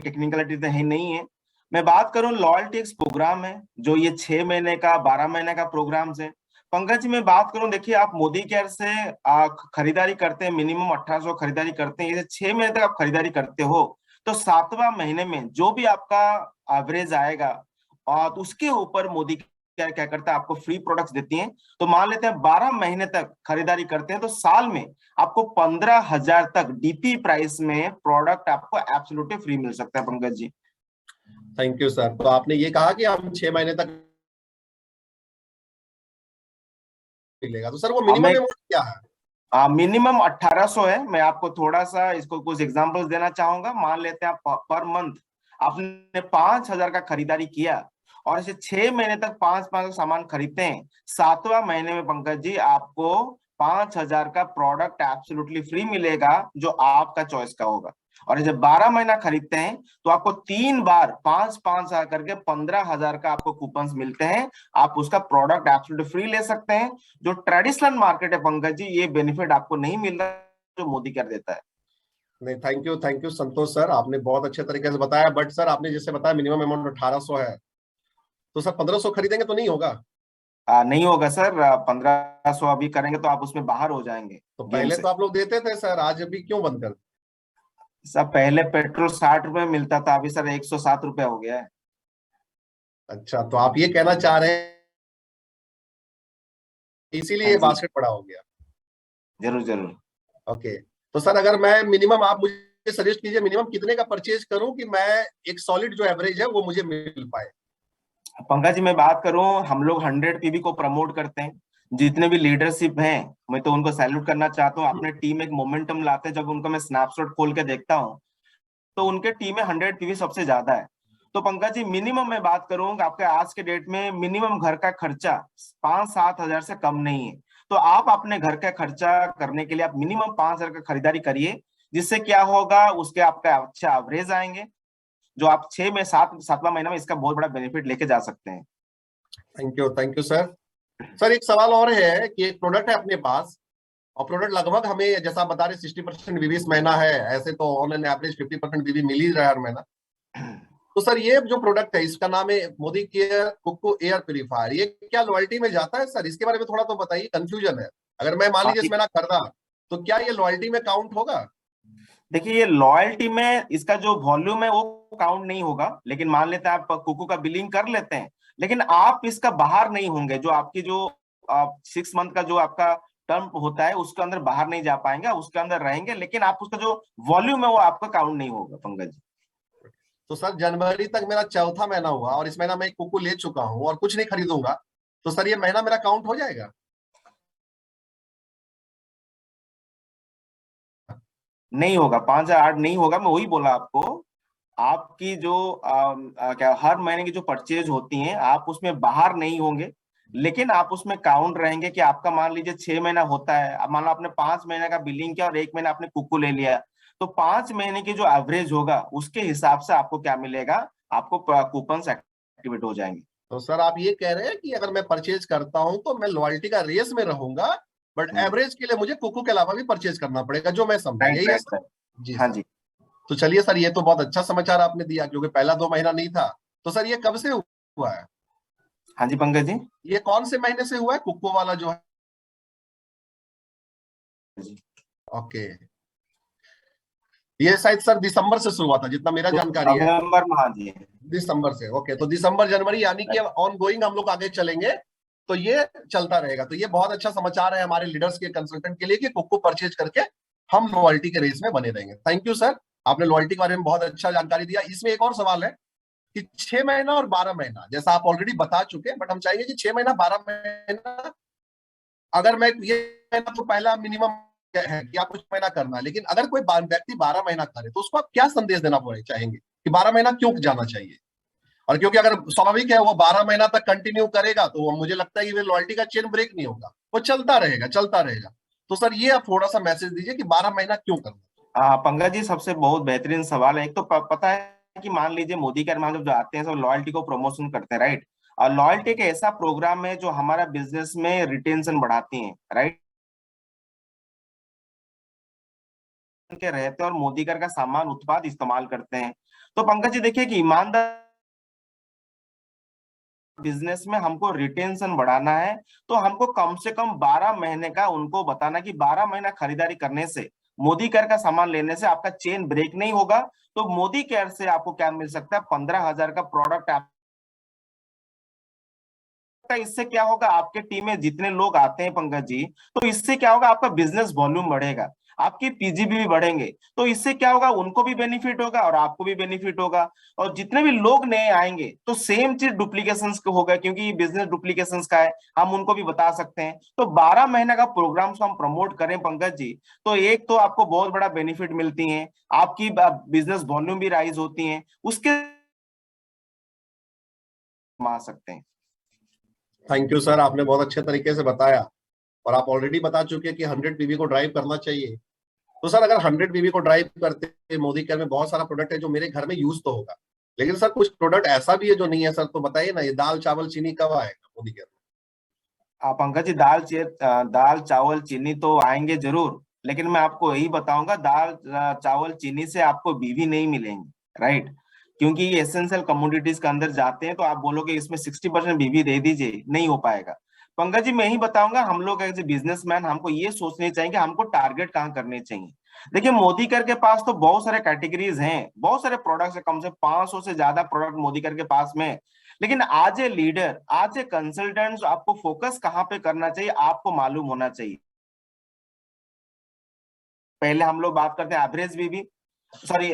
Technicality तो है नहीं है। मैं बात करूं लॉयल्टी एक प्रोग्राम है जो ये 6 महीने का 12 महीने का प्रोग्राम है। पंकज जी मैं बात करूं, देखिए आप मोदी केयर से खरीदारी करते हैं, मिनिमम 1800 खरीदारी करते हैं, ये 6 महीने तक आप खरीदारी करते हो तो 7वां महीने में जो भी आपका एवरेज आएगा और उसके ऊपर मोदी क्या क्या करता है, आपको फ्री प्रोडक्ट्स देती हैं। तो मान लेते हैं 12 महीने तक खरीदारी करते हैं तो साल में आपको 15,000 तक डीपी प्राइस में प्रोडक्ट आपको एब्सोल्युटली फ्री मिल सकता है Pankaj ji. Thank you sir. तो आपने ये कहा कि हम 6 महीने तक मिलेगा, तो सर वो मिनिमम अमाउंट क्या है? मिनिमम 1800 है। मैं आपको थोड़ा सा इसको कुछ एग्जांपल्स देना चाहूंगा। मान लेते हैं आप पर मंथ आपने 5,000 का खरीदारी किया और इसे 6 महीने तक 5,500 सामान खरीदते हैं, 7वां महीने में पंकज जी आपको 5,000 का प्रोडक्ट एब्सोल्युटली फ्री मिलेगा जो आपका चॉइस का होगा। और जब 12 महीना खरीदते हैं तो आपको 3 बार 5,500 करके 15,000 का आपको कूपन्स मिलते हैं। आप उसका प्रोडक्ट एब्सोल्युटली फ्री ले सकते हैं। जो ट्रेडिशनल मार्केट है पंकज जी, ये बेनिफिट आपको नहीं मिल रहा जो मोदी केयर देता है। नहीं, थैंक यू संतोष सर, आपने बहुत अच्छे तरीके से बताया। बट सर आपने जैसे बताया मिनिमम अमाउंट 1800 है, तो सर 1500 खरीदेंगे तो नहीं होगा? नहीं होगा सर, 1500 अभी करेंगे तो आप उसमें बाहर हो जाएंगे तो गेम पहले से। तो आप लोग देते थे सर, आज अभी क्यों बंद कर? सर पहले पेट्रोल 60 रुपए मिलता था, अभी सर 107 रुपए हो गया है। अच्छा, तो आप ये कहना चाह रहे हैं इसीलिए हाँ ये जी, बास्केट बड़ा हो गया? जरूर जरूर। ओके। तो सर अगर मैं मिनिमम, आप मुझे सजेस्ट कीजिए मिनिमम कितने का परचेज करूं कि मैं एक सॉलिड जो एवरेज है वो मुझे मिल पाए? पंकज जी मैं बात करूं, हम लोग 100 पीवी को प्रमोट करते हैं। जितने भी लीडरशिप हैं मैं तो उनको सैल्यूट करना चाहता हूं। अपने टीम एक मोमेंटम लाते हैं, जब उनका मैं स्नैपशॉट खोल के देखता हूं तो उनके टीम में 100 पीवी सबसे ज्यादा है। तो पंकज जी मिनिमम मैं बात करूं कि आपके आज के डेट में मिनिमम घर का खर्चा 5-7 हजार से कम नहीं है। तो आप अपने घर का खर्चा करने के लिए आप मिनिमम 5,000 का खरीदारी करिए, जिससे क्या होगा उसके आपका अच्छा एवरेज आएंगे जो आप 6 में 7वां महीना में इसका बहुत बड़ा बेनिफिट लेके जा सकते हैं। Thank you sir. सर एक सवाल और है कि एक प्रोडक्ट है अपने पास, और प्रोडक्ट लगभग हमें जैसा आप बता रहे 60% बीबी इस महीना है, ऐसे तो ऑन एन एवरेज 50% बीबी मिल ही रहा है हर महीना। तो सर ये जो प्रोडक्ट है इसका नाम है मोदी केयर कुक्कू एयर प्यूरीफायर, ये क्या लॉयल्टी में जाता है सर? इसके बारे में थोड़ा तो बताइए, कंफ्यूजन है। अगर मैं मान लीजिए इस महीना खरीदा तो क्या ये लॉयल्टी में काउंट होगा? देखिए ये लॉयल्टी में इसका जो वॉल्यूम है वो काउंट नहीं होगा, लेकिन मान लेते हैं आप कुकू का बिलिंग कर लेते हैं, लेकिन आप इसका बाहर नहीं होंगे। जो आपकी जो 6 मंथ का जो आपका टर्म होता है उसके अंदर बाहर नहीं जा पाएंगे, उसके अंदर रहेंगे, लेकिन आप उसका जो वॉल्यूम है वो आपका काउंट नहीं होगा पंकज जी। तो सर जनवरी तक मेरा चौथा महीना हुआ और इस महीना मैं एक कुक्कू ले चुका हूँ और कुछ नहीं खरीदूंगा, तो सर ये महीना मेरा काउंट हो जाएगा? नहीं होगा, 5,008 नहीं होगा। मैं वही बोला आपको, आपकी जो क्या हर महीने की जो परचेज होती हैं आप उसमें बाहर नहीं होंगे, लेकिन आप उसमें काउंट रहेंगे। कि आपका मान लीजिए 6 महीना होता है, अब मान लो आपने 5 महीने का बिलिंग किया और 1 महीना आपने कुक्कू ले लिया, तो 5 महीने की जो एवरेज होगा उसके हिसाब से आपको क्या मिलेगा, आपको कूपन एक्टिवेट हो जाएंगे। तो सर आप ये कह रहे हैं कि अगर मैं परचेज करता हूं तो मैं लॉयल्टी का रेस में रहूंगा, बट एवरेज के लिए मुझे कुकू के अलावा भी परचेज करना पड़ेगा, जो मैं समझा, राइट यही है राइट सर? राइट। जी हाँ सर। जी। तो चलिए सर, ये तो बहुत अच्छा समाचार आपने दिया, क्योंकि पहला 2 महीना नहीं था। तो सर ये कब से हुआ है? हाँ जी पंकज जी। ये कौन से महीने से हुआ है कुक्को वाला जो है? जी ओके। ये शायद सर दिसंबर से शुरू हुआ था, जितना मेरा तो जानकारी है। नवंबर में, हाँ जी। दिसंबर से, ओके। तो दिसंबर जनवरी यानी कि ऑन गोइंग हम लोग आगे चलेंगे, तो ये चलता रहेगा। तो ये बहुत अच्छा समाचार है हमारे लीडर्स के, कंसल्टेंट के लिए, कि कुक्को परचेज करके हम लॉयल्टी के रेस में बने रहेंगे। थैंक यू सर, आपने लॉयल्टी के बारे में बहुत अच्छा जानकारी दिया। इसमें एक और सवाल है कि 6 महीना और 12 महीना, जैसा आप ऑलरेडी बता चुके हैं, बट हम चाहेंगे कि 6 महीना 12 महीना, अगर मैं ये महीना तो पहला मिनिमम है कि आप कुछ महीना करना है, लेकिन अगर कोई व्यक्ति 12 महीना करे तो उसको आप क्या संदेश देना पड़े चाहेंगे कि 12 महीना क्यों जाना चाहिए? और क्योंकि अगर स्वाभाविक है वो 12 महीना तक कंटिन्यू करेगा तो वो मुझे लगता है कि वो लॉयल्टी का चेन ब्रेक नहीं होगा, वो चलता रहेगा चलता रहेगा। तो सर ये आप थोड़ा सा मैसेज दीजिए कि 12 महीना क्यों करना? पंकज जी सबसे बहुत बेहतरीन सवाल है। एक तो पता है कि मान लीजिए मोदी के जब जो आते हैं सब लॉयल्टी को प्रमोशन करते हैं, राइट। और लॉयल्टी एक ऐसा प्रोग्राम है जो हमारा बिजनेस में रिटेंशन बढ़ाती है, राइट। के रहते हैं और मोदी कर का सामान उत्पाद इस्तेमाल करते हैं। तो पंकज जी देखिए कि ईमानदार बिजनेस में हमको रिटेंशन बढ़ाना है, तो हमको कम से कम 12 महीने का उनको बताना कि 12 महीना खरीदारी करने से, मोदी केयर का सामान लेने से आपका चेन ब्रेक नहीं होगा। तो मोदी केयर से आपको क्या मिल सकता है, 15,000 का प्रोडक्ट। इससे क्या होगा, आपके टीम में जितने लोग आते हैं पंकज जी, तो इससे क्या होगा, आपका बिजनेस वॉल्यूम बढ़ेगा, आपकी पीजीबी भी बढ़ेंगे। तो इससे क्या होगा, उनको भी बेनिफिट होगा और आपको भी बेनिफिट होगा। और जितने भी लोग नए आएंगे तो सेम चीज डुप्लीकेशन होगा, क्योंकि ये बिजनेस डुप्लीकेशन का है, हम उनको भी बता सकते हैं। तो 12 महीने का प्रोग्राम को हम प्रमोट करें पंकज जी, तो एक तो आपको बहुत बड़ा बेनिफिट मिलती है, आपकी बिजनेस वॉल्यूम भी राइज होती है, उसके कमा सकते हैं। थैंक यू सर, आपने बहुत अच्छे तरीके से बताया। और आप ऑलरेडी बता चुके हैं कि 100 पीवी को ड्राइव करना चाहिए। तो सर अगर 100 पीवी को ड्राइव करते हैं, मोदी केयर में बहुत सारा प्रोडक्ट है जो मेरे घर में यूज तो होगा, लेकिन सर कुछ प्रोडक्ट ऐसा भी है जो नहीं है सर, तो बताइए ना, ये दाल चावल चीनी कब आएगा मोदी केयर पंकज जी दाल चावल चीनी तो आएंगे जरूर, लेकिन मैं आपको यही बताऊंगा, दाल चावल चीनी से आपको बीवी नहीं मिलेंगे, राइट? क्योंकि ये एसेंशियल कमोडिटीज के अंदर जाते हैं, तो आप बोलोगे इसमें 60% बीवी दे दीजिए, नहीं हो पाएगा। पंकज जी मैं ही बताऊंगा, हम लोग एज ए बिजनेसमैन हमको ये सोचने चाहिए कि हमको टारगेट कहाँ करने चाहिए। देखिए मोदी कर के पास तो बहुत सारे कैटेगरीज हैं, बहुत सारे प्रोडक्ट्स है, कम से 500 से ज्यादा प्रोडक्ट मोदी कर के पास में है। लेकिन आज ए लीडर, आज ए कंसल्टेंट, आपको फोकस कहाँ पे करना चाहिए आपको मालूम होना चाहिए। पहले हम लोग बात करते हैं एवरेज बीवी, सॉरी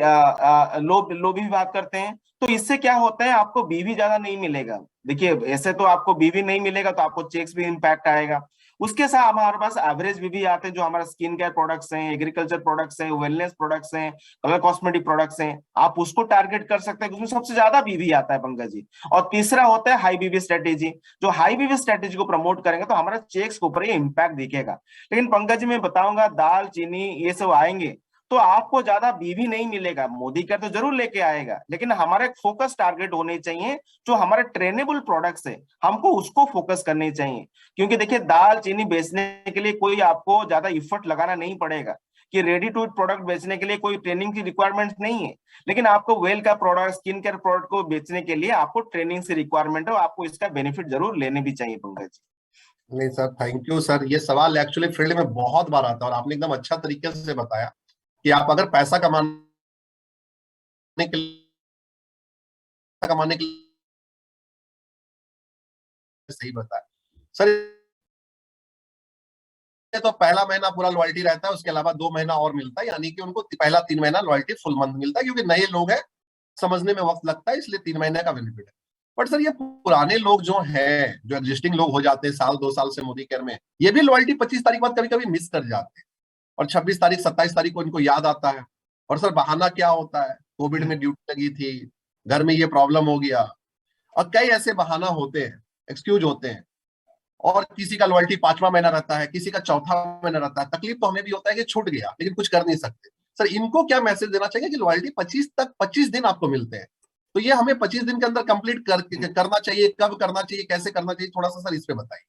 लो लो भी बात करते हैं। तो इससे क्या होता है, आपको बीवी ज्यादा नहीं मिलेगा। देखिए ऐसे तो आपको बीवी नहीं मिलेगा तो आपको चेक्स भी इम्पैक्ट आएगा। उसके साथ हमारे पास एवरेज बीवी आते हैं, जो हमारा स्किन केयर प्रोडक्ट्स हैं, एग्रीकल्चर प्रोडक्ट्स हैं, वेलनेस प्रोडक्ट्स हैं, कलर कॉस्मेटिक प्रोडक्ट्स हैं। आप उसको टारगेट कर सकते हैं, उसमें सबसे ज्यादा बीवी आता है पंकज जी। और तीसरा होता है हाई बीवी स्ट्रेटेजी। जो हाई बीवी स्ट्रेटेजी को प्रमोट करेंगे तो हमारा चेक्स के ऊपर ये इम्पैक्ट दिखेगा। लेकिन पंकज जी मैं बताऊंगा, दाल चीनी ये सब आएंगे तो आपको ज्यादा बीवी नहीं मिलेगा। मोदी का तो जरूर लेके आएगा, लेकिन हमारा एक फोकस टारगेट होने चाहिए, जो हमारे ट्रेनेबल प्रोडक्ट्स है हमको उसको फोकस करने चाहिए। क्योंकि देखिए दाल चीनी बेचने के लिए कोई आपको ज्यादा इफर्ट लगाना नहीं पड़ेगा, कि रेडी टू ईट प्रोडक्ट बेचने के लिए कोई ट्रेनिंग की रिक्वायरमेंट नहीं है। लेकिन आपको वेल का प्रोडक्ट, स्किन केयर प्रोडक्ट को बेचने के लिए आपको ट्रेनिंग से रिक्वायरमेंट है, आपको इसका बेनिफिट जरूर लेने भी चाहिए पंकज जी। में? नहीं सर, थैंक यू सर, ये सवाल एक्चुअली फील्ड में बहुत बार आता है और आपने एकदम अच्छा तरीके से बताया कि आप अगर पैसा कमाने के लिए सही बताया सर। ये तो पहला महीना पूरा लॉयल्टी रहता है, उसके अलावा 2 महीना और मिलता है, यानी कि उनको पहला 3 महीना लॉयल्टी फुल मंथ मिलता है, क्योंकि नए लोग हैं, समझने में वक्त लगता है, इसलिए 3 महीने का बेनिफिट है। बट सर ये पुराने लोग जो हैं, जो एग्जिस्टिंग लोग हो जाते हैं साल 2 साल से मोदी केयर में, ये भी लॉयल्टी 25 तारीख बाद कभी कभी मिस कर जाते हैं, और 26 तारीख 27 तारीख को इनको याद आता है। और सर बहाना क्या होता है, कोविड में ड्यूटी लगी थी, घर में ये प्रॉब्लम हो गया, और कई ऐसे बहाना होते हैं, एक्सक्यूज होते हैं। और किसी का लॉयल्टी 5वां महीना रहता है, किसी का चौथा महीना रहता है। तकलीफ तो हमें भी होता है कि छूट गया, लेकिन कुछ कर नहीं सकते। सर इनको क्या मैसेज देना चाहिए कि लॉयल्टी 25 दिन आपको मिलते हैं, तो ये हमें 25 दिन के अंदर कंप्लीट करना चाहिए, कब करना चाहिए, कैसे करना चाहिए, थोड़ा सा सर इस पे बताइए।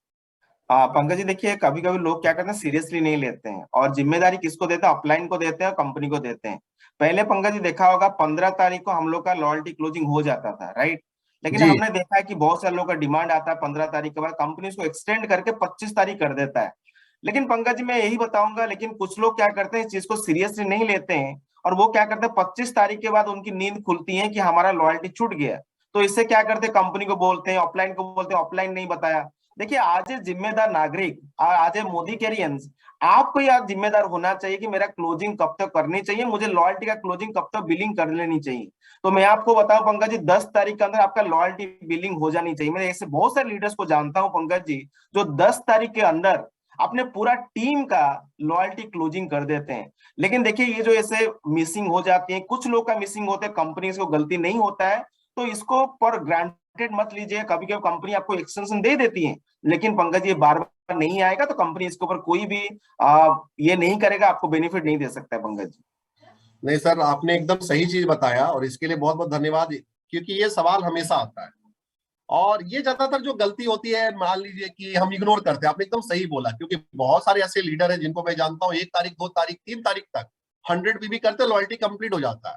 पंकज जी देखिए, कभी कभी लोग क्या करते हैं, सीरियसली नहीं लेते हैं, और जिम्मेदारी किसको देते हैं, अपलाइन को देते हैं और कंपनी को देते हैं। पहले पंकज जी देखा होगा, 15 तारीख को हम लोग का लॉयल्टी क्लोजिंग हो जाता था, राइट? लेकिन जी। हमने देखा है कि बहुत सारे लोगों का डिमांड आता है 15 तारीख के बाद, कंपनी उसको एक्सटेंड करके 25 तारीख कर देता है। लेकिन पंकज जी मैं यही बताऊंगा, लेकिन कुछ लोग क्या करते हैं, इस चीज को सीरियसली नहीं लेते हैं, और वो क्या करते हैं, 25 तारीख के बाद उनकी नींद खुलती है कि हमारा लॉयल्टी छूट गया। तो इससे क्या करते हैं, कंपनी को बोलते हैं, ऑफलाइन को बोलते हैं, ऑफलाइन नहीं बताया। देखिए आज ए जिम्मेदार नागरिक, आज ए मोदी कैरियंस, आपको यार जिम्मेदार होना चाहिए कि मेरा क्लोजिंग कब तक करनी चाहिए, मुझे लॉयल्टी का क्लोजिंग कब तक बिलिंग कर लेनी चाहिए। तो मैं आपको बताऊं पंकज जी, 10 तारीख के अंदर आपका लॉयल्टी बिलिंग हो जानी चाहिए। मैं ऐसे बहुत सारे लीडर्स को जानता हूं पंकज जी, जो 10 तारीख के अंदर अपने पूरा टीम का लॉयल्टी क्लोजिंग कर देते हैं। लेकिन देखिए ये जो ऐसे मिसिंग हो जाती है, कुछ लोग का मिसिंग होते हैं, कंपनी को गलती नहीं होता है, तो इसको पर ग्रांटेड मत लीजिए। कभी कभी कंपनी आपको एक्सटेंशन दे देती है, लेकिन पंकज ये बार बार नहीं आएगा, तो कंपनी इसके ऊपर कोई भी ये नहीं करेगा, आपको बेनिफिट नहीं दे सकता है पंकज जी। नहीं सर, आपने एकदम सही चीज बताया और इसके लिए बहुत बहुत धन्यवाद, क्योंकि ये सवाल हमेशा आता है। और ये ज्यादातर जो गलती होती है, मान लीजिए कि हम इग्नोर करते हैं, आपने एकदम सही बोला, क्योंकि बहुत सारे ऐसे लीडर हैं जिनको मैं जानता हूँ, 1 तारीख 2 तारीख 3 तारीख तक 100 पीवी करते, लॉयल्टी कंप्लीट हो जाता है।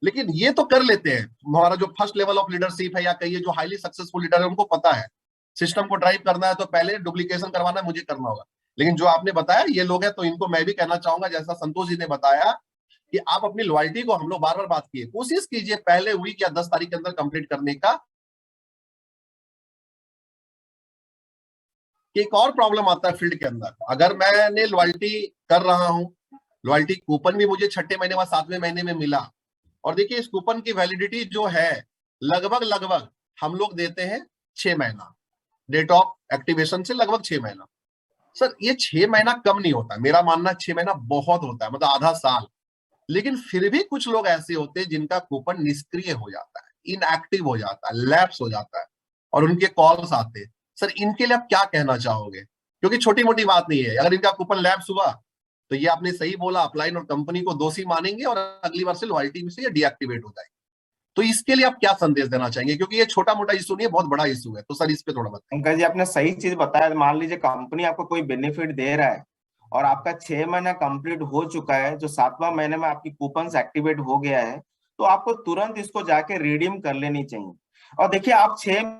लेकिन ये तो कर लेते हैं, हमारा जो फर्स्ट लेवल ऑफ लीडरशिप है या कहिए जो हाईली सक्सेसफुल लीडर है, उनको पता है सिस्टम को ड्राइव करना है तो पहले डुप्लीकेशन करवाना मुझे करना होगा। लेकिन जो आपने बताया ये लोग हैं, तो इनको मैं भी कहना चाहूंगा जैसा संतोष जी ने बताया कि आप अपनी लॉयल्टी को, हम लोग बार बार बात किए, कोशिश कीजिए पहले वीक या 10 तारीख के अंदर कंप्लीट करने का। एक और प्रॉब्लम आता है फील्ड के अंदर, अगर मैंने लॉयल्टी कर रहा हूं, लॉयल्टी कूपन भी मुझे 6ठे महीने बाद 7वें महीने में मिला, और देखिए इस कूपन की वैलिडिटी जो है लगभग लगभग हम लोग देते हैं 6 महीना, डेट ऑफ एक्टिवेशन से लगभग 6 महीना। सर ये 6 महीना कम नहीं होता, मेरा मानना 6 महीना बहुत होता है, मतलब आधा साल। लेकिन फिर भी कुछ लोग ऐसे होते हैं जिनका कूपन निष्क्रिय हो जाता है, इनएक्टिव हो जाता है, लैप्स हो जाता है, और उनके कॉल्स आते हैं। सर इनके लिए आप क्या कहना चाहोगे, क्योंकि छोटी मोटी बात नहीं है, अगर इनका कूपन लैप्स हुआ तो ये आपने सही बोला, अपलाइन और कंपनी को दोषी मानेंगे और अगली बार से लॉयल्टी से ये डीएक्टिवेट हो जाएगी। तो इसके लिए आप क्या संदेश देना चाहेंगे, क्योंकि ये छोटा मोटा इशू नहीं है, बहुत बड़ा इशू है, तो सर इस पे थोड़ा बताइए। पंकज जी, आपने सही चीज बताया। मान लीजिए कंपनी आपको कोई बेनिफिट दे रहा है और आपका 6 महीना कंप्लीट हो चुका है, जो 7वां महीने में आपकी कूपन एक्टिवेट हो गया है, तो आपको तुरंत इसको जाके रिडीम कर लेनी चाहिए। और देखिए, आप 6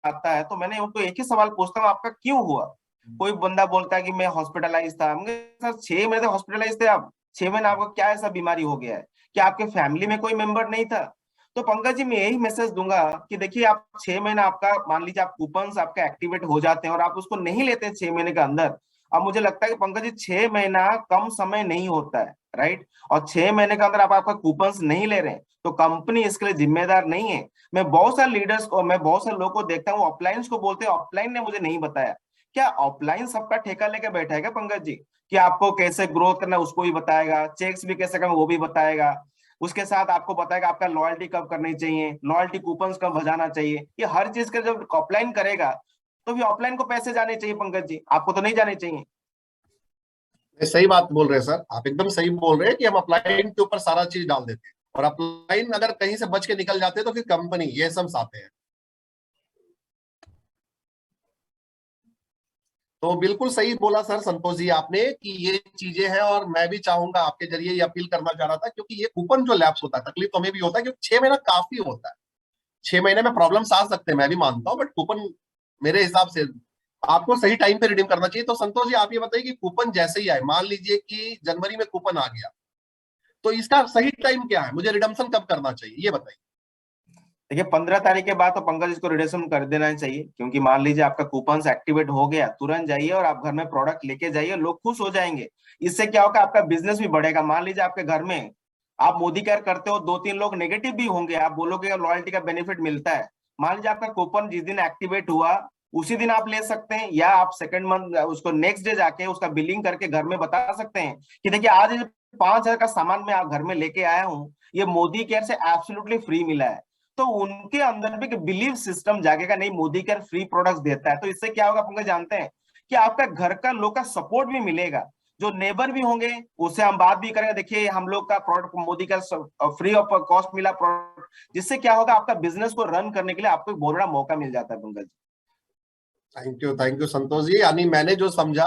आता है तो मैंने उनको एक ही सवाल पूछता हूँ, आपका क्यों हुआ? कोई बंदा बोलता है कि मैं हॉस्पिटलाइज था। मुझे सर 6 महीने तक हॉस्पिटलाइज थे आप? 6 महीने आपको क्या ऐसा बीमारी हो गया है? क्या आपके फैमिली में कोई मेंबर नहीं था? तो पंकज जी, मैं यही मैसेज दूंगा कि देखिए, आप 6 महीना आपका, मान लीजिए आप कूपन आपका एक्टिवेट हो जाते हैं और आप उसको नहीं लेते हैं 6 महीने के अंदर। अब मुझे लगता है कि पंकज जी, 6 महीना कम समय नहीं होता है, राइट? और 6 महीने के अंदर आप आपका कूपन नहीं ले रहे हैं तो कंपनी इसके लिए जिम्मेदार नहीं है। मैं बहुत सारे लीडर्स को, मैं बहुत सारे लोगों को देखता हूँ ऑफलाइन को बोलते हैं ऑफलाइन ने मुझे नहीं बताया। क्या ऑफलाइन सबका ठेका लेके बैठा है क्या पंकज जी? कि आपको कैसे ग्रोथ करना है उसको भी बताएगा, चेक्स भी कैसे करना वो भी बताएगा, उसके साथ आपको बताएगा आपका लॉयल्टी कब करनी चाहिए, लॉयल्टी कूपन कब बजाना चाहिए। ये हर चीज का जब ऑफलाइन करेगा तो भी ऑफलाइन को पैसे जाने चाहिए पंकज जी, आपको तो नहीं जाने चाहिए। सही बात बोल रहे हैं सर, आप एकदम सही बोल रहे हैं कि हम अपलाइन के ऊपर सारा चीज डाल देते हैं, और अपलाइन अगर कहीं से बच के निकल जाते हैं तो फिर कंपनी ये सब आते हैं। तो बिल्कुल सही बोला सर संतोष जी आपने कि ये चीजें हैं, और मैं भी चाहूंगा आपके जरिए ये अपील करना चाह रहा था, क्योंकि ये कूपन जो लैप्स होता है, तकलीफ तो हमें भी होता है, क्योंकि 6 महीना काफी होता है। 6 महीने में प्रॉब्लम्स आ सकते हैं, मैं भी मानता हूँ, बट कूपन मेरे हिसाब से आपको सही टाइम पे रिडीम करना चाहिए। तो संतोष जी आप ये बताइए कि कूपन जैसे ही आए, मान लीजिए कि जनवरी में कूपन आ गया, तो इसका सही टाइम क्या है, मुझे रिडम्पशन कब करना चाहिए ये बताइए। देखिए, 15 तारीख के बाद तो पंकज इसको रिडम्पशन कर देना चाहिए, क्योंकि मान लीजिए आपका कूपन एक्टिवेट हो गया, तुरंत जाइए और आप घर में प्रोडक्ट लेके जाइए, लोग खुश हो जाएंगे। इससे क्या होगा, आपका बिजनेस भी बढ़ेगा। मान लीजिए आपके घर में आप मोदी केयर करते हो, 2-3 लोग नेगेटिव भी होंगे, आप बोलोगे लॉयल्टी का बेनिफिट मिलता है। मान लीजिए आपका कूपन जिस दिन एक्टिवेट हुआ उसी दिन आप ले सकते हैं, या आप सेकंड मंथ उसको नेक्स्ट डे जाके उसका बिलिंग करके घर में बता सकते हैं कि देखिए, आज 5,000 का सामान मैं आप घर में लेके आया हूँ, ये मोदी केयर से एब्सोल्युटली फ्री मिला है। तो उनके अंदर भी बिलीव सिस्टम जागेगा, नहीं मोदी केयर फ्री प्रोडक्ट्स देता है। तो इससे क्या होगा पंकज, जानते हैं कि आपका घर का लोग का सपोर्ट भी मिलेगा, जो नेबर भी होंगे उससे हम बात भी करेंगे, देखिए हम लोग का प्रोडक्ट मोदी का फ्री ऑफ कॉस्ट मिला प्रोडक्ट, जिससे क्या होगा, आपका बिजनेस को रन करने के लिए आपको एक बहुत बड़ा मौका मिल जाता है पंकज। Thank you Santosh ji. यानी मैंने जो समझा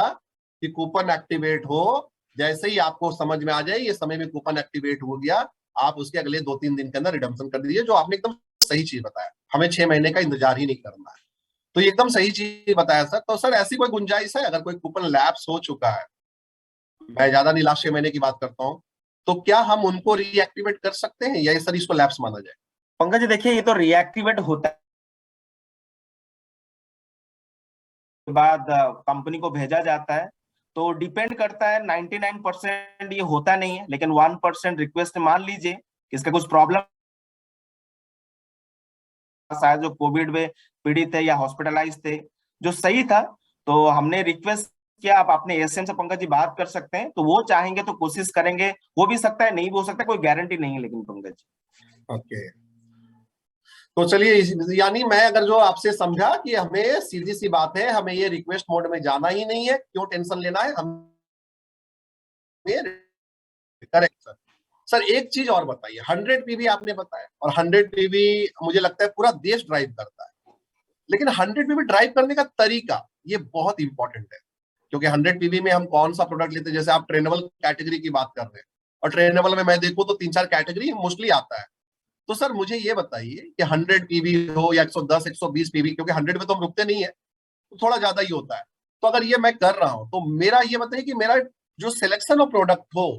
कि कूपन एक्टिवेट हो, जैसे ही आपको समझ में आ जाए ये समय में कूपन एक्टिवेट हो गया, आप उसके अगले 2-3 दिन के अंदर रिडम्पशन कर दीजिए, जो आपने एकदम सही चीज बताया, हमें 6 महीने का इंतजार ही नहीं करना है। तो ये एकदम सही चीज बताया सर। तो सर ऐसी कोई गुंजाइश है, अगर कोई कूपन लैप्स हो चुका है, मैं ज्यादा नहीं लास्ट 6 महीने की बात करता हूँ, तो क्या हम उनको रीएक्टिवेट कर सकते हैं या सर इसको लैप्स माना जाए? पंकज जी, देखिए ये तो रिएक्टिवेट होता है के बाद कंपनी को भेजा जाता है, तो डिपेंड करता है। 99% ये होता नहीं है, लेकिन 1% रिक्वेस्ट मान लीजिए इसका कुछ प्रॉब्लम, शायद जो कोविड में पीड़ित थे या हॉस्पिटलाइज थे, जो सही था, तो हमने रिक्वेस्ट किया। आप अपने एसएम से पंकज जी बात कर सकते हैं, तो वो चाहेंगे तो कोशिश करेंगे, हो भी सकता है नहीं भी हो सकता, कोई गारंटी नहीं है लेकिन पंकज जी। ओके, तो चलिए यानी मैं अगर जो आपसे समझा कि हमें सीधी सी बात है, हमें ये रिक्वेस्ट मोड में जाना ही नहीं है, क्यों टेंशन लेना है, हमें करेक्ट सर। सर एक चीज और बताइए, 100 पीवी आपने बताया, और 100 पीवी मुझे लगता है पूरा देश ड्राइव करता है, लेकिन 100 पीवी ड्राइव करने का तरीका ये बहुत इंपॉर्टेंट है, क्योंकि 100 पीवी में हम कौन सा प्रोडक्ट लेते हैं, जैसे आप ट्रेनेबल कैटेगरी की बात कर रहे हैं, और ट्रेनेबल में मैं देखूं तो 3-4 कैटेगरी मोस्टली आता है। तो सर मुझे ये बताइए कि 100 पीवी हो या 110 120 पीवी, क्योंकि 100 में तो हम रुकते नहीं है, तो थोड़ा ज्यादा ही होता है। तो अगर ये मैं कर रहा हूं तो मेरा ये बताइए कि मेरा जो सिलेक्शन ऑफ प्रोडक्ट हो,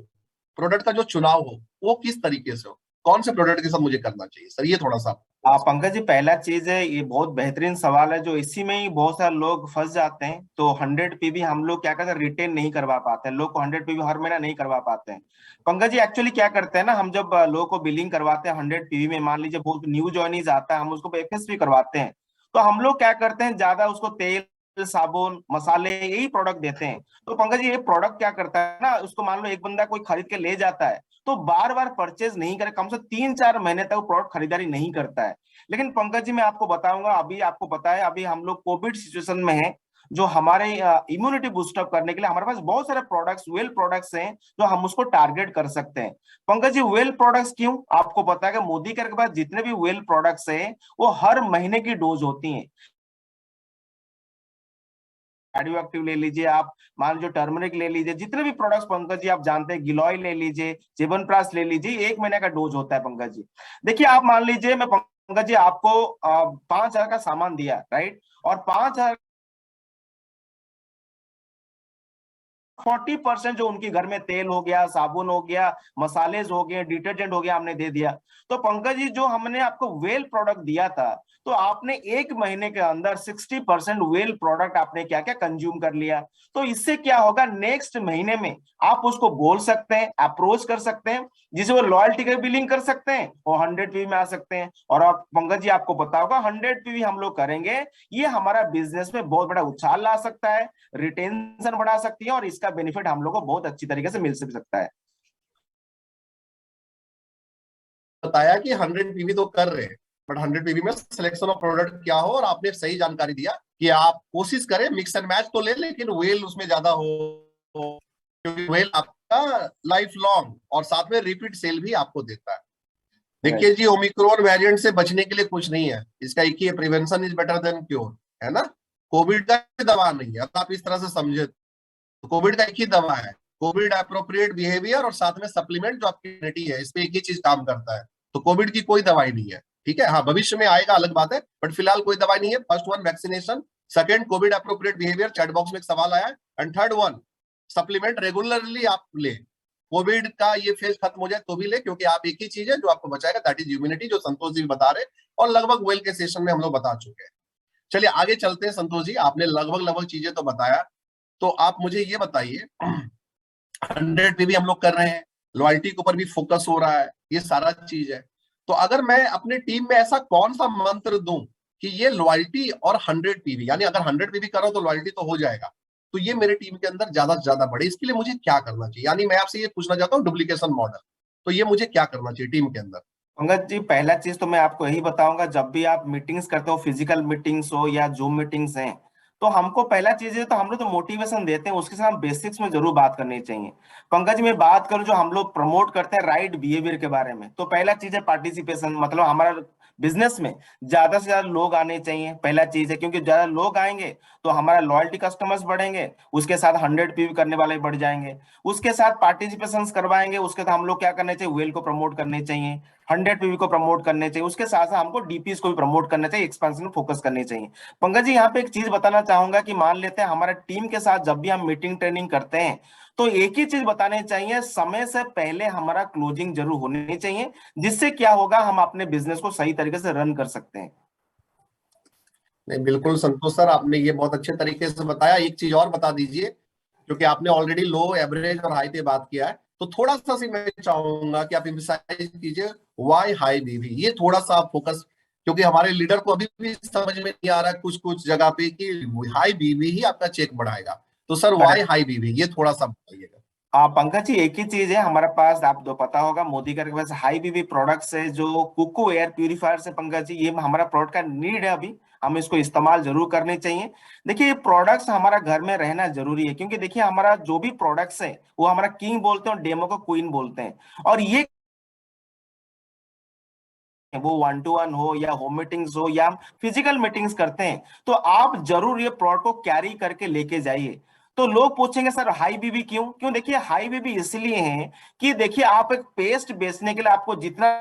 प्रोडक्ट का जो चुनाव हो, वो किस तरीके से हो, कौन से प्रोडक्ट के साथ मुझे करना चाहिए सर, ये थोड़ा सा बता सकते पंकज जी, पहला चीज है, ये बहुत बेहतरीन सवाल है, जो इसी में ही बहुत सारे लोग फंस जाते हैं। तो 100 पीवी हम लोग क्या करते हैं, रिटेन नहीं करवा पाते हैं, लोग को 100 पीवी हर महीना नहीं करवा पाते हैं। पंकज जी एक्चुअली क्या करते हैं ना, हम जब लोगों को बिलिंग करवाते हैं 100 पीवी में, मान लीजिए बहुत न्यू जॉइनीज आता है, हम उसको एफएसपी करवाते हैं, तो हम लोग क्या करते हैं, ज्यादा उसको तेल साबुन मसाले यही प्रोडक्ट देते हैं। तो पंकज जी ये प्रोडक्ट क्या करता है ना, उसको मान लो एक बंदा कोई खरीद के ले जाता है, तो बार बार परचेज नहीं करे, कम से 3-4 महीने तक वो प्रोडक्ट खरीदारी नहीं करता है। लेकिन पंकज जी मैं आपको बताऊंगा, अभी आपको पता है अभी हम लोग कोविड सिचुएशन में है, जो हमारे इम्यूनिटी बूस्टअप करने के लिए हमारे पास बहुत सारे प्रोडक्ट्स, वेल प्रोडक्ट्स हैं, जो हम उसको टारगेट कर सकते हैं। पंकज जी वेल प्रोडक्ट्स क्यों, आपको पता है कि मोदी केयर के पास जितने भी वेल प्रोडक्ट्स हैं वो हर महीने की डोज होती हैं। रेडियो एक्टिव ले लीजिए आप, मान लीजिए टर्मरिक ले लीजिए, जितने भी प्रोडक्ट्स पंकज जी आप जानते हैं, गिलोय ले लीजिए, च्यवनप्राश ले लीजिए, 1 महीने का डोज होता है पंकज जी। देखिए आप मान लीजिए, मैं पंकज जी आपको 5,000 का सामान दिया, राइट, और 5,000 40% जो उनके घर में तेल हो गया, साबुन हो गया, मसालेज हो गए, डिटर्जेंट हो गया, हमने दे दिया। तो पंकज जी जो हमने आपको वेल प्रोडक्ट दिया था, तो आपने 1 महीने के अंदर 60% वेल प्रोडक्ट आपने क्या क्या कंज्यूम कर लिया। तो इससे क्या होगा, नेक्स्ट महीने में आप उसको बोल सकते हैं, अप्रोच कर सकते हैं, जिसे वो लॉयल्टी का बिलिंग कर सकते हैं, वो 100 पीवी में आ सकते हैं। और आप पंकज जी आपको पता होगा 100 पीवी हम लोग करेंगे, ये हमारा बिजनेस में बहुत बड़ा उछाल ला सकता है, रिटेंशन बढ़ा सकती है, और इसका बेनिफिट हम लोग को बहुत अच्छी तरीके से मिल सकता है। बताया कि 100 पीवी तो कर रहे हैं, बट 100 पीवी में सिलेक्शन ऑफ प्रोडक्ट क्या हो, और आपने सही जानकारी दिया कि आप कोशिश करें मिक्स एंड मैच तो ले, लेकिन वेल उसमें ज्यादा हो, क्योंकि वेल आपका लाइफ लॉन्ग और साथ में रिपीट सेल भी आपको देता है। राइट। देखिए जी, ओमिक्रॉन वेरिएंट से बचने के लिए कुछ नहीं है, इसका एक ही है, prevention is better than cure, है ना। कोविड का दवा नहीं है, अगर आप इस तरह से समझे तो कोविड का एक ही दवा है, कोविड अप्रोप्रिएट बिहेवियर और साथ में सप्लीमेंट जो आपकी इम्यूनिटी है, इस पे एक ही चीज काम करता है। तो कोविड की कोई दवाई नहीं है, ठीक है, हाँ भविष्य में आएगा अलग बात है, बट फिलहाल कोई दवाई नहीं है। First one vaccination, second Covid appropriate behaviour, chat box में एक सवाल आया है, and third one supplement regularly आप ले। कोविड का ये फेज खत्म हो जाए तो भी ले, क्योंकि आप एक ही चीज है जो आपको बचाएगा, दैट इज इम्यूनिटी, जो संतोष जी बता रहे, और लगभग वेल के सेशन में हम लोग बता चुके हैं। चलिए आगे चलते हैं संतोष जी, आपने लगभग लगभग चीजें तो बताया। तो आप मुझे ये बताइए, 100 पीवी हम लोग कर रहे हैं, लॉयल्टी के ऊपर भी फोकस हो रहा है, ये सारा चीज है। तो अगर मैं अपने टीम में ऐसा कौन सा मंत्र दूं कि ये लॉयल्टी और 100 पीवी, यानी अगर 100 पीवी करो तो लॉयल्टी तो हो जाएगा, तो ये मेरे टीम के अंदर ज्यादा से ज्यादा बढ़े, इसके लिए मुझे क्या करना चाहिए, यानी मैं आपसे ये पूछना चाहता हूँ डुप्लीकेशन मॉडल, तो ये मुझे क्या करना चाहिए टीम के अंदर। पंकज जी पहला चीज तो मैं आपको यही बताऊंगा, जब भी आप मीटिंग्स करते हो, फिजिकल मीटिंग्स हो या जूम मीटिंग्स हैं, तो हमको पहला चीज है, तो हम लोग तो मोटिवेशन देते हैं, उसके साथ हम बेसिक्स में जरूर बात करनी चाहिए। पंकज जी मैं बात करूं, जो हम लोग प्रमोट करते हैं राइट बिहेवियर के बारे में, तो पहला चीज है पार्टिसिपेशन, मतलब हमारा बिजनेस में ज्यादा से ज्यादा लोग आने चाहिए, पहला चीज है, क्योंकि ज्यादा लोग आएंगे तो हमारा लॉयल्टी कस्टमर्स बढ़ेंगे, उसके साथ 100 पीवी करने वाले बढ़ जाएंगे, उसके साथ पार्टिसिपेशन करवाएंगे, उसके साथ हम लोग क्या करने चाहिए, वेल को प्रमोट करने चाहिए, 100 पीवी को प्रमोट करने चाहिए, उसके साथ साथ हमको डीपीएस को भी प्रमोट करना चाहिए, एक्सपेंशन में फोकस करनी चाहिए। पंकज जी यहाँ पे एक चीज बताना चाहूंगा कि मान लेते हैं हमारा टीम के साथ जब भी हम मीटिंग ट्रेनिंग करते हैं, तो एक ही चीज बतानी चाहिए, समय से पहले हमारा क्लोजिंग जरूर होनी चाहिए, जिससे क्या होगा, हम अपने बिजनेस को सही तरीके से रन कर सकते हैं। नहीं बिल्कुल संतोष सर, आपने ये बहुत अच्छे तरीके से बताया। एक चीज और बता दीजिए, क्योंकि आपने ऑलरेडी लो, एवरेज और हाई पे बात किया है, तो थोड़ा सा सी मैं चाहूंगा कि आप एम्फसाइज कीजिए वाई हाई बीवी, ये थोड़ा सा आप फोकस, क्योंकि हमारे लीडर को अभी भी समझ में नहीं आ रहा है कुछ कुछ जगह पे कि हाई बीवी ही आपका चेक बढ़ाएगा। तो सर वाई हाई बीवी ये थोड़ा सा बताइएगा। पंकज जी एक ही चीज है हमारे पास, आपको पता होगा मोदी के पास हाई बीबी प्रोडक्ट्स है, जो कुको एयर प्यूरिफायर से पंकज जी, ये हमारा प्रोडक्ट का नीड है अभी, हम इसको इस्तेमाल जरूर करने चाहिए। देखिए ये प्रोडक्ट्स हमारा घर में रहना जरूरी है, क्योंकि देखिए हमारा जो भी प्रोडक्ट्स है वो हमारा किंग बोलते हैं और डेमो को क्वीन बोलते हैं, और ये वो 1-to-1 हो या होम मीटिंग्स हो या हम फिजिकल मीटिंग्स करते हैं, तो आप जरूर ये प्रोडक्ट को कैरी करके लेके जाइए। तो लोग पूछेंगे सर हाई बीबी क्यों क्यों? देखिए हाई बीबी इसलिए है कि देखिए आप एक पेस्ट बेचने के लिए आपको जितना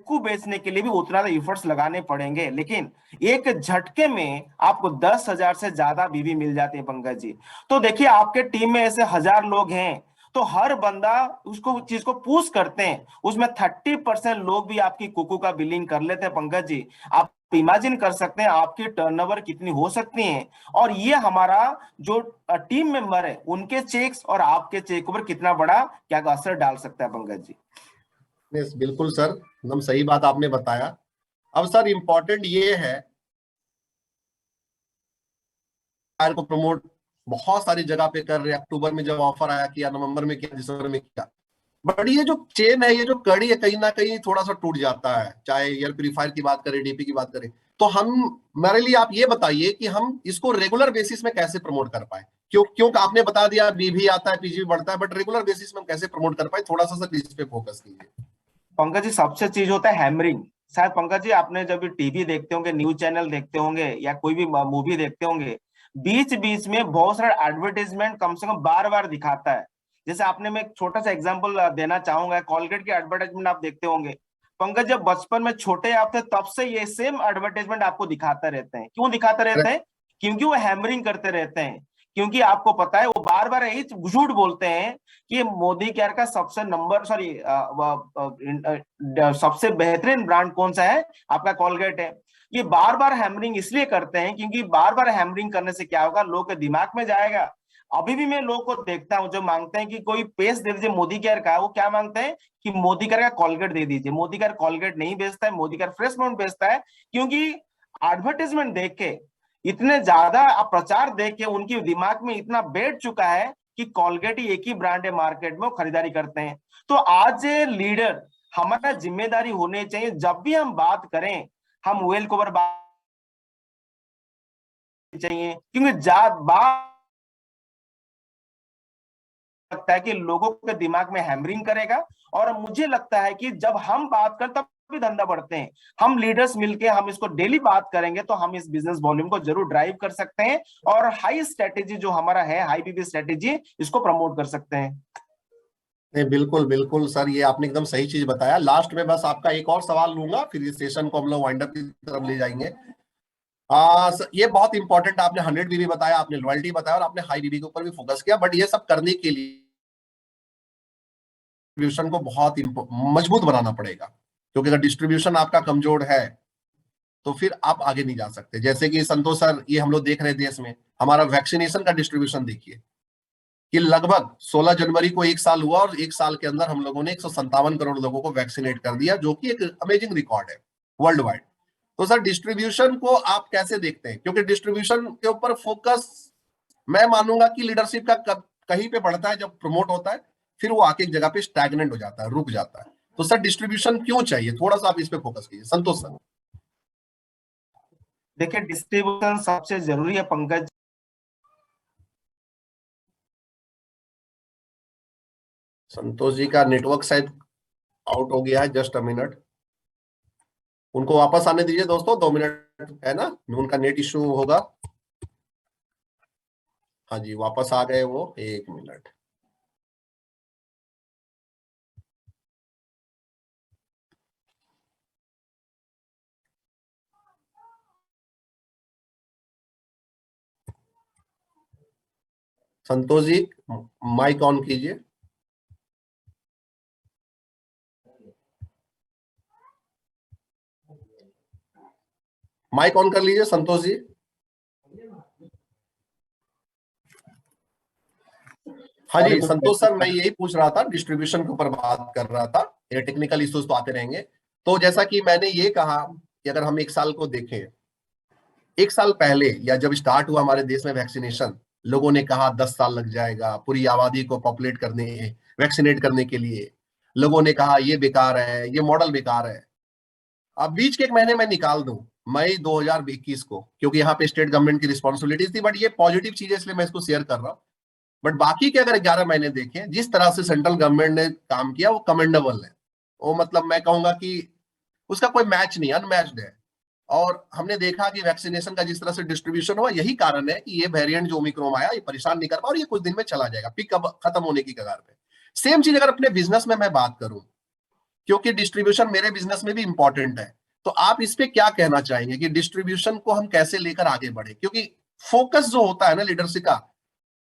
को बेचने के लिए भी उतना इफर्ट्स लगाने पड़ेंगे, लेकिन एक झटके में आपको 10,000 से ज्यादा बीवी मिल जाती है पंकज जी। तो देखिए आपके टीम में ऐसे 1,000 लोग हैं, तो हर बंदा उसको चीज को पुश करते हैं, उसमें 30% लोग भी आपकी कुकू का बिलिंग कर लेते हैं पंकज जी। आप इमेजिन कर सकते हैं आपकी टर्नओवर कितनी हो सकती है, और ये हमारा जो टीम मेंबर है उनके चेक्स और आपके चेक पर कितना बड़ा क्या असर डाल सकता है पंकज जी। यस बिल्कुल सर, एकदम सही बात आपने बताया। अब सर इम्पोर्टेंट ये है को प्रमोट बहुत सारी जगह पे कर रहे हैं। अक्टूबर में जब ऑफर आया किया, नवंबर में किया, दिसंबर में किया, बट ये जो चेन है, ये जो कड़ी है, कहीं ना कहीं थोड़ा सा टूट जाता है। चाहे एयर प्यूरिफायर की बात करें, डीपी की बात करें, तो हम, मेरे लिए आप ये बताइए कि हम इसको रेगुलर बेसिस में कैसे प्रमोट कर पाए। क्योंकि आपने बता दिया बीवी आता है, पीजी बढ़ता है, बट रेगुलर बेसिस में हम कैसे प्रमोट कर पाए, थोड़ा सा सर इस पे फोकस कीजिए। पंकज जी सबसे चीज होता है हैमरिंग। शायद पंकज जी आपने जब भी टीवी देखते होंगे, न्यूज चैनल देखते होंगे या कोई भी मूवी देखते होंगे, बीच बीच में बहुत सारा एडवर्टाइजमेंट कम से कम बार बार दिखाता है। जैसे आपने, मैं एक छोटा सा एग्जांपल देना चाहूंगा, कॉलगेट की एडवर्टाइजमेंट आप देखते होंगे पंकज, जब बचपन में छोटे आप थे तब से ये सेम एडवर्टाइजमेंट आपको दिखाते रहते हैं। क्यों दिखाते रहते हैं? क्योंकि वो हैमरिंग करते रहते हैं। क्योंकि आपको पता है वो बार बार यही झूठ बोलते हैं कि मोदी केयर का सबसे नंबर सॉरी सबसे बेहतरीन ब्रांड कौन सा है, आपका कॉलगेट है। ये बार बार हैमरिंग इसलिए करते हैं क्योंकि बार बार हैमरिंग करने से क्या होगा, लोग के दिमाग में जाएगा। अभी भी मैं लोग को देखता हूं जो मांगते हैं कि कोई पेस्ट दे दीजिए मोदी केयर का, वो क्या मांगते हैं कि मोदी केयर का कॉलगेट दे दीजिए। मोदी केयर कॉलगेट नहीं बेचता है, मोदी केयर फ्रेश माउंट बेचता है। क्योंकि एडवर्टाइजमेंट देख के, इतने ज्यादा प्रचार देख के उनकी दिमाग में इतना बैठ चुका है कि कॉलगेट ही एक ही ब्रांड है मार्केट में, वो खरीदारी करते हैं। तो आज लीडर हमारा जिम्मेदारी होनी चाहिए, जब भी हम बात करें हम वेल कवर बात चाहिए, क्योंकि बात लगता है कि लोगों के दिमाग में हैमरिंग करेगा। और मुझे लगता है कि जब हम बात करते तब भी धंधा बढ़ते हैं। हम लीडर्स मिलके हम इसको डेली बात करेंगे तो हम इस बिजनेस वॉल्यूम को जरूर ड्राइव कर सकते हैं, और हाई स्ट्रेटेजी जो हमारा है, हाई बीबी स्ट्रेटेजी, इसको प्रमोट कर सकते हैं। नहीं, बिल्कुल बिल्कुल सर, ये आपने एकदम सही चीज बताया। लास्ट में बस आपका एक और सवाल लूंगा, फिर इस सेशन को हम लोग वाइंड अप की तरफ ले जाएंगे। ये बहुत इंपॉर्टेंट, आपने 100 बीबी बताया, आपने लॉयल्टी बताया, और आपने हाई बीबी के ऊपर भी फोकस किया। बट ये सब करने के लिए डिस्ट्रीब्यूशन को बहुत मजबूत बनाना पड़ेगा, क्योंकि अगर डिस्ट्रीब्यूशन आपका कमजोर है तो फिर आप आगे नहीं जा सकते। जैसे कि संतोष सर, ये हम लोग देख रहे हैं देश में, हमारा वैक्सीनेशन का डिस्ट्रीब्यूशन देखिए कि लगभग 16 जनवरी को 1 साल हुआ, और 1 साल के अंदर हम लोगों ने 157 करोड़ लोगों को वैक्सीनेट कर दिया, जो कि एक अमेजिंग रिकॉर्ड है वर्ल्ड वाइड। तो सर डिस्ट्रीब्यूशन को आप कैसे देखते हैं? क्योंकि डिस्ट्रीब्यूशन के ऊपर फोकस, मैं मानूंगा कि लीडरशिप का कहीं पे बढ़ता है जब प्रमोट होता है, फिर वो आके एक जगह पे स्टैग्नेंट हो जाता है, रुक जाता है। तो सर डिस्ट्रीब्यूशन क्यों चाहिए, थोड़ा सा आप इस पे फोकस कीजिए संतोष सर। देखिए डिस्ट्रीब्यूशन सबसे जरूरी है पंकज। संतोष जी का नेटवर्क शायद आउट हो गया है, जस्ट अ मिनट, उनको वापस आने दीजिए दोस्तों, 2 मिनट है ना, उनका नेट इश्यू होगा। हाँ जी, वापस आ गए वो, 1 minute. Santosh ji mic on कीजिए। माइक ऑन कर लीजिए संतोष जी। हाँ जी संतोष सर, मैं यही पूछ रहा था, डिस्ट्रीब्यूशन के ऊपर बात कर रहा था। ये टेक्निकल इश्यूज तो आते रहेंगे। तो जैसा कि मैंने ये कहा कि अगर हम 1 साल को देखें, 1 साल पहले या जब स्टार्ट हुआ हमारे देश में वैक्सीनेशन, लोगों ने कहा 10 साल लग जाएगा पूरी आबादी को पॉपुलेट करने, वैक्सीनेट करने के लिए। लोगों ने कहा ये बेकार है, ये मॉडल बेकार है। अब बीच के 1 महीने में निकाल दूं, मई 2021 को, क्योंकि यहाँ पे स्टेट गवर्नमेंट की रिस्पॉन्सिबिलिटीज थी, बट ये पॉजिटिव चीज है इसलिए मैं इसको शेयर कर रहा हूँ। बट बाकी के अगर 11 महीने देखें, जिस तरह से सेंट्रल गवर्नमेंट ने काम किया वो कमेंडेबल है। वो मतलब मैं कहूंगा कि उसका कोई मैच नहीं, अनमैच्ड है। और हमने देखा कि वैक्सीनेशन का जिस तरह से डिस्ट्रीब्यूशन हुआ, यही कारण है कि ये वेरिएंट जो ओमिक्रॉन आया ये परेशान नहीं कर पा, और ये कुछ दिन में चला जाएगा, पिक अब खत्म होने की कगार पे। सेम चीज अगर अपने बिजनेस में मैं बात करूं, क्योंकि डिस्ट्रीब्यूशन मेरे बिजनेस में भी इंपॉर्टेंट है, तो आप इस पे क्या कहना चाहेंगे कि डिस्ट्रीब्यूशन को हम कैसे लेकर आगे बढ़े? क्योंकि फोकस जो होता है ना लीडरशिप का,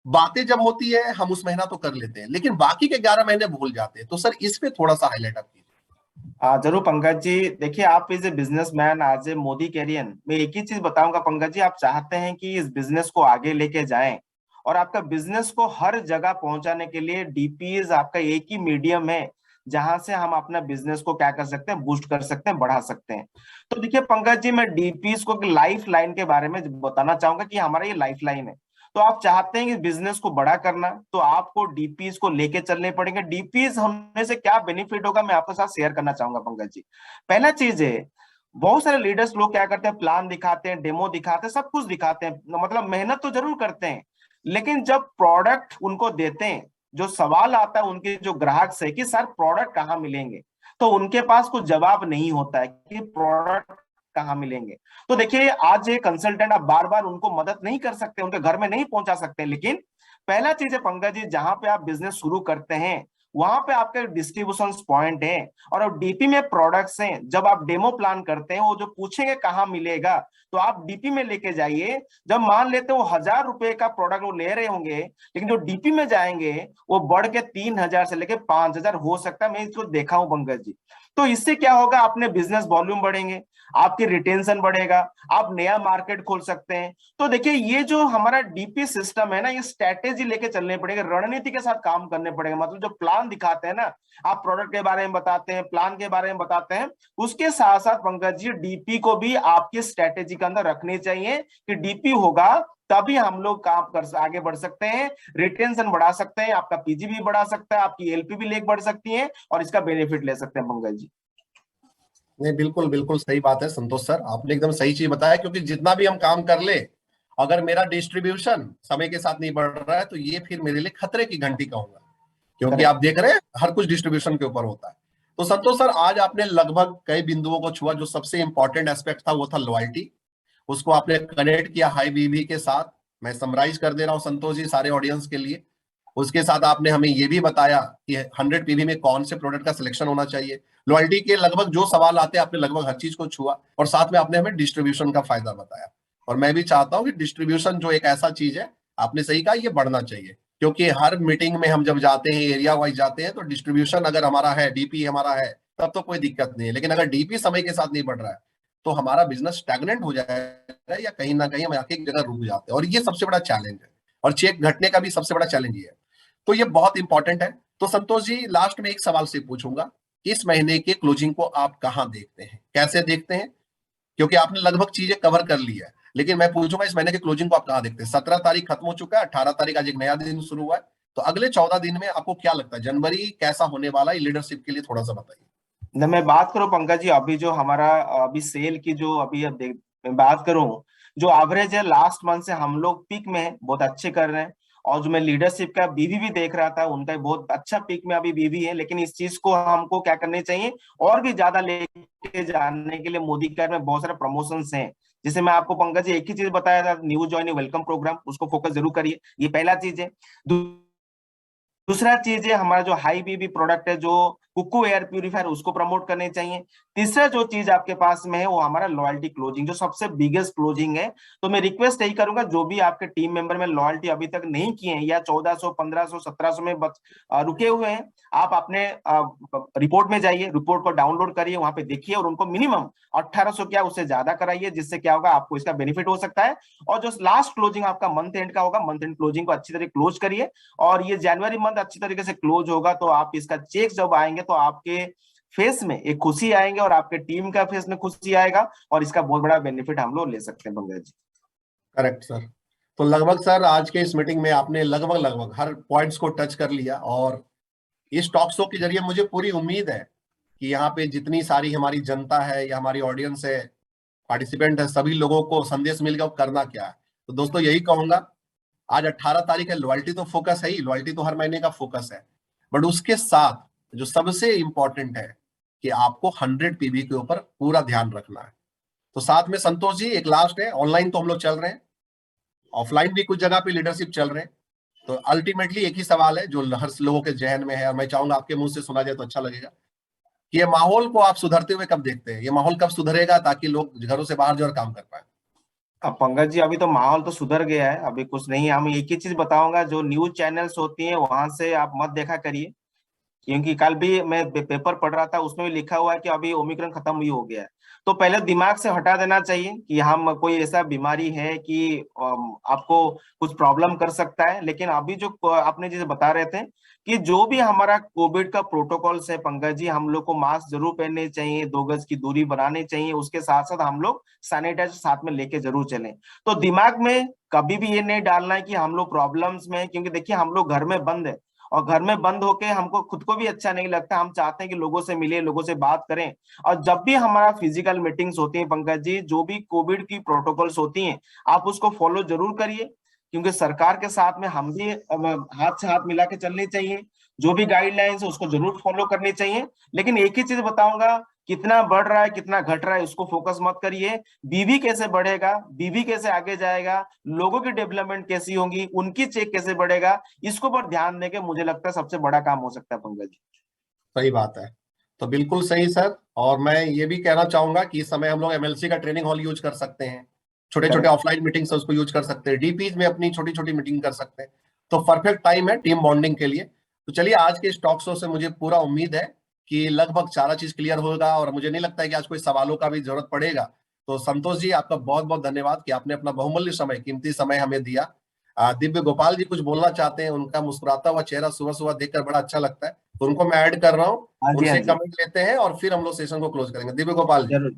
बातें जब होती है हम उस महीना तो कर लेते हैं, लेकिन बाकी के 11 महीने भूल जाते हैं। तो सर इस पे थोड़ा सा हाईलाइट आप कीजिए। जरूर पंकज जी, देखिए आप इज ए बिजनेसमैन, आज ए मोदी कैरियन, मैं एक ही चीज बताऊंगा पंकज जी, आप चाहते हैं कि इस बिजनेस को आगे लेके जाएं और आपका बिजनेस को हर जगह पहुंचाने के लिए डीपीज आपका एक ही मीडियम है जहां से हम अपना बिजनेस को क्या कर सकते हैं, बूस्ट कर सकते हैं, बढ़ा सकते हैं। तो देखिए पंकज जी, मैं डीपीज को लाइफ लाइन के बारे में बताना चाहूंगा कि हमारा ये लाइफ लाइन है। तो आप चाहते हैं कि बिजनेस को बड़ा करना, तो आपको डीपीज को लेके चलने पड़ेंगे। डीपीज होने से क्या बेनिफिट होगा, मैं आपके साथ शेयर करना चाहूंगा पंकज जी। पहला चीज है, बहुत सारे लीडर्स लोग क्या करते हैं, प्लान दिखाते हैं, डेमो दिखाते हैं, सब कुछ दिखाते हैं, मतलब मेहनत तो जरूर करते हैं, लेकिन जब प्रोडक्ट उनको देते हैं, जो सवाल आता है उनके जो ग्राहक से कि सर प्रोडक्ट कहाँ मिलेंगे, तो उनके पास कुछ जवाब नहीं होता है कि प्रोडक्ट कहाँ मिलेंगे। तो देखिए आज ये कंसल्टेंट, आप बार बार उनको मदद नहीं कर सकते, उनके घर में नहीं पहुंचा सकते, लेकिन पहला चीज है पंकज जी, जहां पे आप बिजनेस शुरू करते हैं वहां पे आपका डिस्ट्रीब्यूशन पॉइंट है और डीपी में प्रोडक्ट्स हैं। जब आप डेमो प्लान करते हैं, वो जो पूछेंगे कहाँ मिलेगा, तो आप डीपी में लेके जाइए। जब मान लेते हैं वो 1,000 रुपए का प्रोडक्ट वो ले रहे होंगे, लेकिन जो डीपी में जाएंगे वो बढ़ के 3,000 से लेके 5,000 हो सकता है, मैं इसको देखा हूं पंकज जी। तो इससे क्या होगा, अपने बिजनेस वॉल्यूम बढ़ेंगे, आपकी रिटेंशन बढ़ेगा, आप नया मार्केट खोल सकते हैं। तो देखिए ये जो हमारा डीपी सिस्टम है ना, ये स्ट्रैटेजी लेके चलने पड़ेगा, रणनीति के साथ काम करने पड़ेगा। मतलब जो प्लान दिखाते हैं ना, आप प्रोडक्ट के बारे में बताते हैं, प्लान के बारे में बताते हैं, उसके साथ साथ पंकज जी डीपी को भी आपकी स्ट्रैटेजी के अंदर रखनी चाहिए कि डीपी होगा तभी हम लोग काम कर आगे बढ़ सकते हैं, रिटेंशन बढ़ा सकते हैं, आपका पीजी भी बढ़ा सकता है, आपकी एलपी भी लेक बढ़ सकती है और इसका बेनिफिट ले सकते हैं पंकज जी। नहीं, बिल्कुल बिल्कुल सही बात है संतोष सर, आपने एकदम सही चीज बताया। क्योंकि जितना भी हम काम कर ले, अगर मेरा डिस्ट्रीब्यूशन समय के साथ नहीं बढ़ रहा है, तो ये फिर मेरे लिए खतरे की घंटी का होगा। क्योंकि आप करेक्ट। देख रहे हैं हर कुछ डिस्ट्रीब्यूशन के ऊपर होता है। तो संतोष सर, आज आपने लगभग कई बिंदुओं को छुआ। जो सबसे इंपॉर्टेंट एस्पेक्ट था वो था लॉयल्टी, उसको आपने कनेक्ट किया हाई बीवी के साथ। मैं समराइज कर दे रहा हूँ संतोष जी सारे ऑडियंस के लिए। उसके साथ आपने हमें ये भी बताया कि 100 पीवी में कौन से प्रोडक्ट का सिलेक्शन होना चाहिए। लॉयल्टी के लगभग जो सवाल आते हैं आपने लगभग हर चीज को छुआ, और साथ में आपने हमें डिस्ट्रीब्यूशन का फायदा बताया। और मैं भी चाहता हूँ कि डिस्ट्रीब्यूशन जो एक ऐसा चीज है, आपने सही कहा, ये बढ़ना चाहिए। क्योंकि हर मीटिंग में हम जब जाते हैं, एरिया वाइज जाते हैं, तो डिस्ट्रीब्यूशन अगर हमारा है, डीपी हमारा है, तब तो कोई दिक्कत नहीं है। लेकिन अगर डीपी समय के साथ नहीं बढ़ रहा है, तो हमारा बिजनेस स्टैग्नेंट हो जाएगा, या कहीं ना कहीं हम आके एक जगह रुक जाते हैं, और ये सबसे बड़ा चैलेंज है। और चेक घटने का भी सबसे बड़ा चैलेंज ये है। तो ये बहुत इंपॉर्टेंट है। तो संतोष जी, लास्ट में एक सवाल से पूछूंगा, इस महीने के क्लोजिंग को आप कहाँ देखते हैं, कैसे देखते हैं? क्योंकि आपने लगभग चीजें कवर कर ली है, लेकिन मैं पूछूंगा इस महीने के क्लोजिंग को आप कहाँ देखते हैं? 17 तारीख खत्म हो चुका है, 18 तारीख आज एक नया दिन शुरू हुआ है। तो अगले 14 दिन में आपको क्या लगता है, जनवरी कैसा होने वाला है लीडरशिप के लिए, थोड़ा सा बताइए। न मैं बात करूं पंकज जी, अभी जो हमारा अभी सेल की जो अभी अब मैं बात करूं, जो एवरेज है लास्ट मंथ से हम लोग पीक में हैं, बहुत अच्छे कर रहे हैं। और जो मैं लीडरशिप का बीवी भी देख रहा था, उनका भी बहुत अच्छा पीक में अभी बीवी है। लेकिन इस चीज को हमको क्या करनी चाहिए, और भी ज्यादा लेके जाने के लिए मोदी केयर में बहुत सारे प्रमोशंस हैं। जैसे मैं आपको पंकज जी एक ही चीज बताया था, न्यू ज्वाइनिंग वेलकम प्रोग्राम, उसको फोकस जरूर करिए, ये पहला चीज है। दूसरा चीज है हमारा जो हाई बीबी प्रोडक्ट है, जो कुकू एयर प्यूरिफायर, उसको प्रमोट करने चाहिए। तीसरा जो चीज आपके पास में है वो हमारा लॉयल्टी क्लोजिंग, जो सबसे बिगेस्ट क्लोजिंग है। तो मैं रिक्वेस्ट यही करूंगा, जो भी आपके टीम मेंबर में लॉयल्टी अभी तक नहीं किए हैं या 1400 1500 1700 में रुके हुए हैं, आप अपने रिपोर्ट में जाइए, रिपोर्ट को डाउनलोड करिए, वहां पे देखिए और उनको मिनिमम 1800 क्या उससे ज्यादा कराइए, जिससे क्या होगा, आपको इसका बेनिफिट हो सकता है। और जो लास्ट क्लोजिंग आपका मंथ एंड का होगा, मंथ एंड क्लोजिंग को अच्छी तरह क्लोज करिए। और ये जनवरी मंथ अच्छी तरीके से क्लोज होगा, तो आप इसका चेक जब आएंगे तो आपके फेस में एक खुशी आएंगे और आपके टीम का फेस में खुशी आएगा, और इसका बहुत बड़ा बेनिफिट हम लोग ले सकते हैं पंकज जी। Correct sir. तो लगभग सर आज के इस मीटिंग में आपने लगभग लगभग हर पॉइंट्स को टच कर लिया। और इस टॉक शो के जरिए मुझे पूरी उम्मीद है कि यहाँ पे जितनी सारी हमारी जनता है या हमारी ऑडियंस है, पार्टिसिपेंट है, सभी लोगों को संदेश मिल गया वो करना क्या है। तो दोस्तों यही कहूंगा, आज 18 तारीख है, लॉयल्टी तो फोकस है ही, लॉयल्टी तो हर महीने का फोकस है। बट उसके साथ जो सबसे इंपॉर्टेंट है कि आपको 100 पीवी के ऊपर पूरा ध्यान रखना है। तो साथ में संतोष जी एक लास्ट है, ऑनलाइन तो हम लोग चल रहे हैं, ऑफलाइन भी कुछ जगह पे लीडरशिप चल रहे हैं, तो अल्टीमेटली एक ही सवाल है जो हर लोगों के जहन में है, और मैं चाहूंगा आपके मुंह से सुना जाए तो अच्छा लगेगा, कि ये माहौल को आप सुधरते हुए कब देखते हैं, ये माहौल कब सुधरेगा ताकि लोग घरों से बाहर जो और काम कर पाए। अब पंकज जी, अभी तो माहौल तो सुधर गया है, अभी कुछ नहीं। हम एक ही चीज बताऊंगा, जो न्यूज चैनल्स होती हैं वहां से आप मत देखा करिए, क्योंकि कल भी मैं पेपर पढ़ रहा था, उसमें भी लिखा हुआ है कि अभी ओमिक्रॉन खत्म ही हो गया है। तो पहले दिमाग से हटा देना चाहिए कि हम कोई ऐसा बीमारी है कि आपको कुछ प्रॉब्लम कर सकता है। लेकिन अभी जो आपने जैसे बता रहे थे कि जो भी हमारा कोविड का प्रोटोकॉल्स है पंकज जी, हम लोग को मास्क जरूर पहनने चाहिए, 2 गज की दूरी बनानी चाहिए, उसके साथ साथ हम लोग सैनिटाइजर साथ में लेके जरूर चलें। तो दिमाग में कभी भी ये नहीं डालना है कि हम लोग प्रॉब्लम्स में हैं, क्योंकि देखिए हम लोग घर में बंद है, और घर में बंद होके हमको खुद को भी अच्छा नहीं लगता। हम चाहते हैं कि लोगों से मिले, लोगों से बात करें। और जब भी हमारा फिजिकल मीटिंग्स होती हैं पंकज जी, जो भी कोविड की प्रोटोकॉल्स होती हैं, आप उसको फॉलो जरूर करिए, क्योंकि सरकार के साथ में हम भी हाथ से हाथ मिला के चलनी चाहिए। जो भी गाइडलाइंस है उसको जरूर फॉलो करनी चाहिए। लेकिन एक ही चीज बताऊंगा, कितना बढ़ रहा है कितना घट रहा है उसको फोकस मत करिए। बीवी कैसे बढ़ेगा, बीवी कैसे आगे जाएगा, लोगों की डेवलपमेंट कैसी होगी, उनकी चेक कैसे बढ़ेगा, इसको पर ध्यान देके मुझे लगता है सबसे बड़ा काम हो सकता है पंकज जी। सही बात है। तो बिल्कुल सही सर, और मैं ये भी कहना चाहूंगा कि इस समय हम लोग एमएलसी का ट्रेनिंग हॉल यूज कर सकते हैं, छोटे छोटे करेक्ट। ऑफलाइन मीटिंग्स है उसको यूज कर सकते हैं, डीपीज में अपनी छोटी छोटी मीटिंग कर सकते हैं। तो परफेक्ट टाइम है टीम बॉन्डिंग के लिए। तो चलिए, आज के इस टॉक शो से मुझे पूरा उम्मीद है कि लगभग सारा चीज क्लियर होगा, और मुझे नहीं लगता है कि आज कोई सवालों का भी जरूरत पड़ेगा। तो संतोष जी, आपका बहुत बहुत धन्यवाद कि आपने अपना बहुमूल्य समय, कीमती समय हमें दिया। दिव्य गोपाल जी कुछ बोलना चाहते हैं, उनका मुस्कुराता हुआ चेहरा सुबह सुबह देखकर बड़ा अच्छा लगता है, तो उनको मैं ऐड कर रहा हूँ। हाँ जी, हाँ उनसे जी। कमेंट लेते हैं और फिर हम लोग सेशन को क्लोज करेंगे। दिव्य गोपाल जी। जरूर।